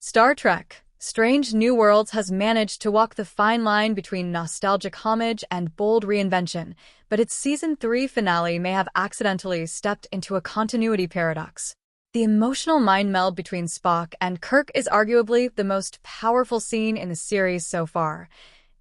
Star Trek: Strange New Worlds has managed to walk the fine line between nostalgic homage and bold reinvention, but its Season 3 finale may have accidentally stepped into a continuity paradox. The emotional mind meld between Spock and Kirk is arguably the most powerful scene in the series so far,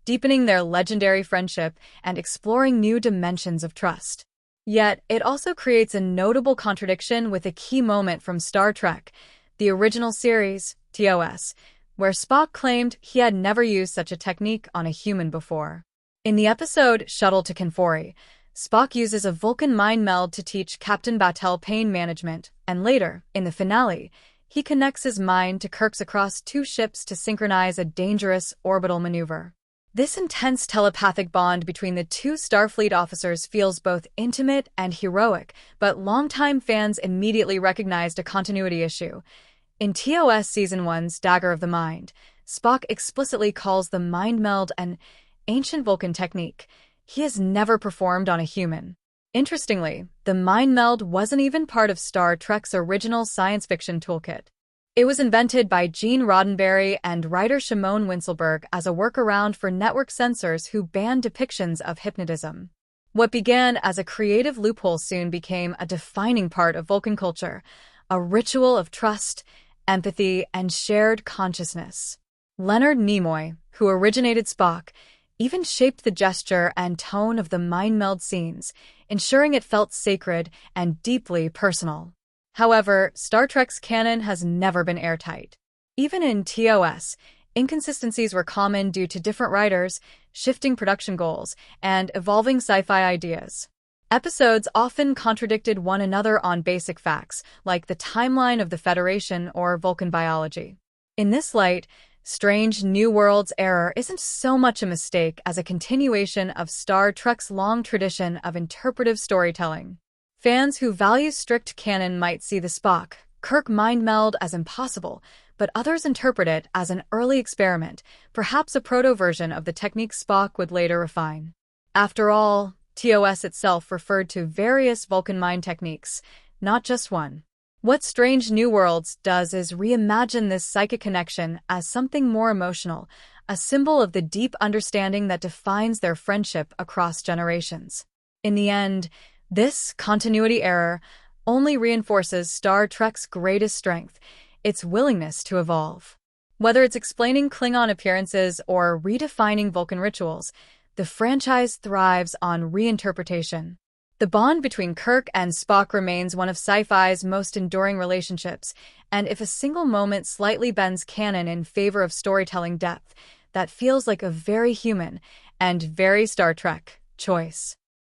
deepening their legendary friendship and exploring new dimensions of trust. Yet, it also creates a notable contradiction with a key moment from Star Trek, the original series, TOS, where Spock claimed he had never used such a technique on a human before. In the episode Shuttle to Kanfori, Spock uses a Vulcan mind meld to teach Captain Batel pain management, and later, in the finale, he connects his mind to Kirk's across two ships to synchronize a dangerous orbital maneuver. This intense telepathic bond between the two Starfleet officers feels both intimate and heroic, but longtime fans immediately recognized a continuity issue. In TOS Season 1's Dagger of the Mind, Spock explicitly calls the mind meld an ancient Vulcan technique he has never performed on a human. Interestingly, the mind meld wasn't even part of Star Trek's original science fiction toolkit. It was invented by Gene Roddenberry and writer Shimon Winselberg as a workaround for network censors who banned depictions of hypnotism. What began as a creative loophole soon became a defining part of Vulcan culture, a ritual of trust, empathy, and shared consciousness. Leonard Nimoy, who originated Spock, even shaped the gesture and tone of the mind meld scenes, ensuring it felt sacred and deeply personal. However, Star Trek's canon has never been airtight. Even in TOS, inconsistencies were common due to different writers, shifting production goals, and evolving sci-fi ideas. Episodes often contradicted one another on basic facts, like the timeline of the Federation or Vulcan biology. In this light, Strange New Worlds' error isn't so much a mistake as a continuation of Star Trek's long tradition of interpretive storytelling. Fans who value strict canon might see the Spock-Kirk mind meld as impossible, but others interpret it as an early experiment, perhaps a proto-version of the technique Spock would later refine. After all, TOS itself referred to various Vulcan mind techniques, not just one. What Strange New Worlds does is reimagine this psychic connection as something more emotional, a symbol of the deep understanding that defines their friendship across generations. In the end, this continuity error only reinforces Star Trek's greatest strength, its willingness to evolve. Whether it's explaining Klingon appearances or redefining Vulcan rituals, the franchise thrives on reinterpretation. The bond between Kirk and Spock remains one of sci-fi's most enduring relationships, and if a single moment slightly bends canon in favor of storytelling depth, that feels like a very human and very Star Trek choice.